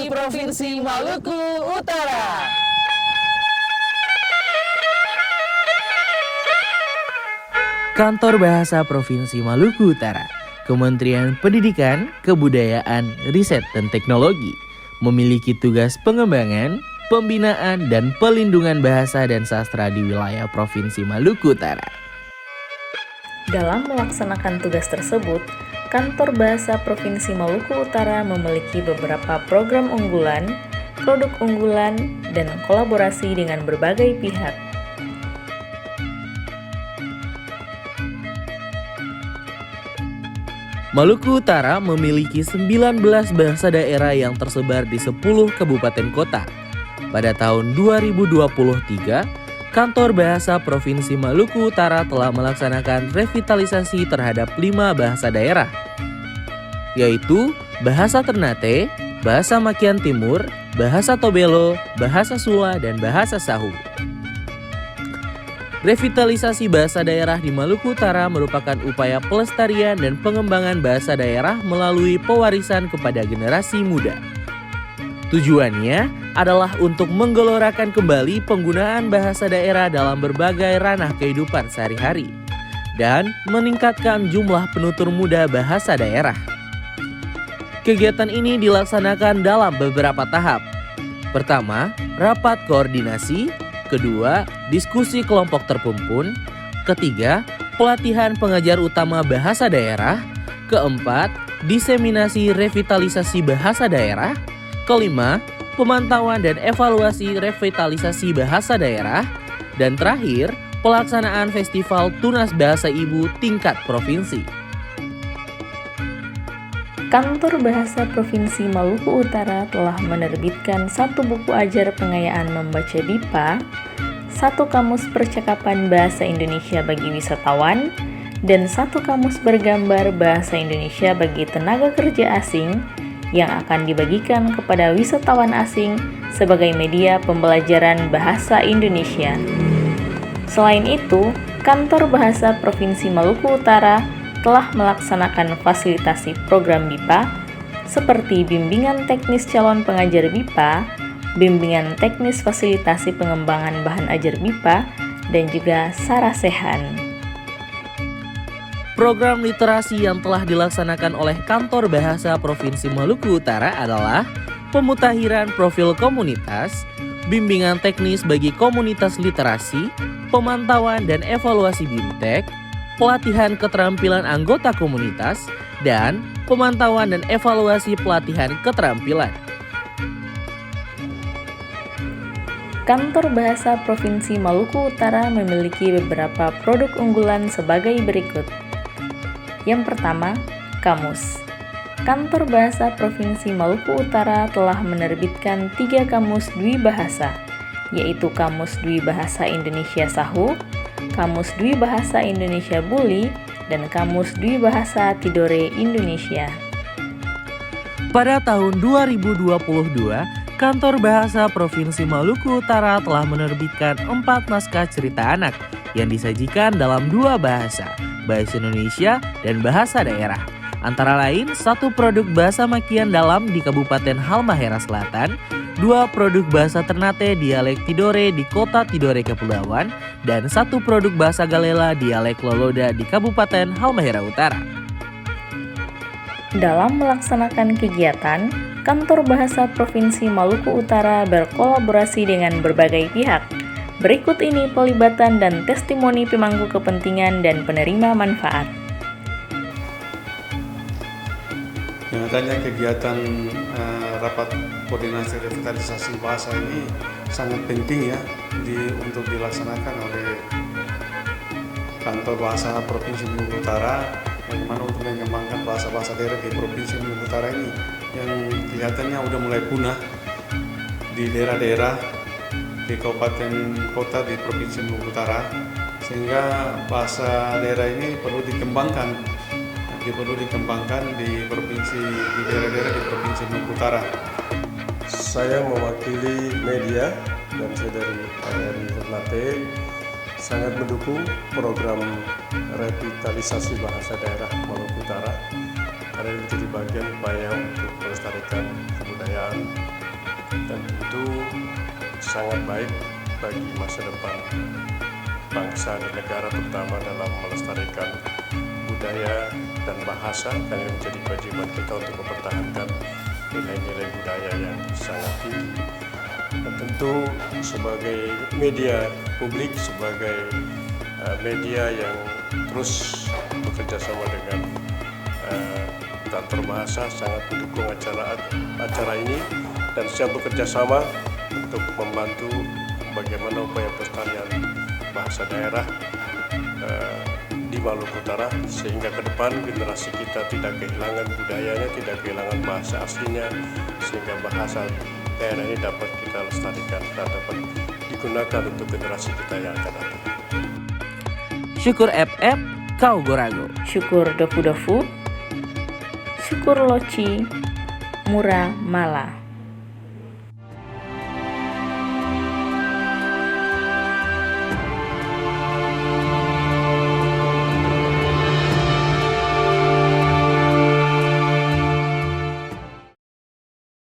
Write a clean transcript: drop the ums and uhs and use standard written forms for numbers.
Provinsi Maluku Utara. Kantor Bahasa Provinsi Maluku Utara, Kementerian Pendidikan, Kebudayaan, Riset dan Teknologi memiliki tugas pengembangan, pembinaan, dan pelindungan bahasa dan sastra di wilayah Provinsi Maluku Utara. Dalam melaksanakan tugas tersebut, Kantor Bahasa Provinsi Maluku Utara memiliki beberapa program unggulan, produk unggulan, dan kolaborasi dengan berbagai pihak. Maluku Utara memiliki 19 bahasa daerah yang tersebar di 10 kabupaten kota. Pada tahun 2023, Kantor Bahasa Provinsi Maluku Utara telah melaksanakan revitalisasi terhadap 5 bahasa daerah, yaitu Bahasa Ternate, Bahasa Makian Timur, Bahasa Tobelo, Bahasa Sula, dan Bahasa Sahu. Revitalisasi bahasa daerah di Maluku Utara merupakan upaya pelestarian dan pengembangan bahasa daerah melalui pewarisan kepada generasi muda. Tujuannya adalah untuk menggelorakan kembali penggunaan bahasa daerah dalam berbagai ranah kehidupan sehari-hari dan meningkatkan jumlah penutur muda bahasa daerah. Kegiatan ini dilaksanakan dalam beberapa tahap. Pertama, rapat koordinasi. Kedua, diskusi kelompok terpumpun. Ketiga, pelatihan pengajar utama bahasa daerah. Keempat, diseminasi revitalisasi bahasa daerah. Kelima, pemantauan dan evaluasi revitalisasi bahasa daerah. Dan terakhir, pelaksanaan festival Tunas Bahasa Ibu tingkat provinsi. Kantor Bahasa Provinsi Maluku Utara telah menerbitkan 1 buku ajar pengayaan membaca BIPA, 1 kamus percakapan bahasa Indonesia bagi wisatawan, dan 1 kamus bergambar bahasa Indonesia bagi tenaga kerja asing yang akan dibagikan kepada wisatawan asing sebagai media pembelajaran bahasa Indonesia. Selain itu, Kantor Bahasa Provinsi Maluku Utara telah melaksanakan fasilitasi program BIPA seperti bimbingan teknis calon pengajar BIPA, bimbingan teknis fasilitasi pengembangan bahan ajar BIPA, dan juga sarasehan. Program literasi yang telah dilaksanakan oleh Kantor Bahasa Provinsi Maluku Utara adalah pemutakhiran profil komunitas, bimbingan teknis bagi komunitas literasi, pemantauan dan evaluasi BIMTEK, pelatihan keterampilan anggota komunitas, dan pemantauan dan evaluasi pelatihan keterampilan. Kantor Bahasa Provinsi Maluku Utara memiliki beberapa produk unggulan sebagai berikut. Yang pertama, kamus. Kantor Bahasa Provinsi Maluku Utara telah menerbitkan 3 kamus dwibahasa, yaitu Kamus Dwibahasa Indonesia Sahu, Kamus Dwibahasa Indonesia Buli, dan Kamus Dwibahasa Tidore Indonesia. Pada tahun 2022, Kantor Bahasa Provinsi Maluku Utara telah menerbitkan 4 naskah cerita anak yang disajikan dalam 2 bahasa, bahasa Indonesia dan bahasa daerah. Antara lain, 1 produk bahasa Makian dalam di Kabupaten Halmahera Selatan, 2 produk bahasa Ternate dialek Tidore di Kota Tidore Kepulauan, dan 1 produk bahasa Galela dialek Loloda di Kabupaten Halmahera Utara. Dalam melaksanakan kegiatan, Kantor Bahasa Provinsi Maluku Utara berkolaborasi dengan berbagai pihak. Berikut ini pelibatan dan testimoni pemangku kepentingan dan penerima manfaat. Adanya kegiatan rapat koordinasi revitalisasi bahasa ini sangat penting ya untuk dilaksanakan oleh Kantor Bahasa Provinsi Maluku Utara, bagaimana untuk mengembangkan bahasa-bahasa daerah di Provinsi Maluku Utara ini yang kelihatannya udah mulai punah di daerah-daerah di kabupaten kota di Provinsi Maluku Utara, sehingga bahasa daerah ini perlu dikembangkan di provinsi, di daerah-daerah di Provinsi Maluku Utara. Saya mewakili media dan saya dari KRI Ternate sangat mendukung program revitalisasi bahasa daerah Maluku Utara karena ini menjadi bagian upaya untuk melestarikan kebudayaan dan itu sangat baik bagi masa depan bangsa dan negara, terutama dalam melestarikan budaya dan bahasa, karena ini menjadi kewajiban kita untuk mempertahankan nilai-nilai budaya yang sangat tinggi. Dan tentu sebagai media publik, sebagai media yang terus bekerja sama dengan kantor bahasa, sangat mendukung acara ini dan siap bekerja sama untuk membantu bagaimana upaya pelestarian bahasa daerah di Maluku Utara, sehingga ke depan generasi kita tidak kehilangan budayanya, tidak kehilangan bahasa aslinya, sehingga bahasa daerah ini dapat kita lestarikan dan dapat digunakan untuk generasi kita yang akan datang. Syukur FF, kau Gorago. Syukur Dofu-Dofu, syukur Loci, Murah Mala.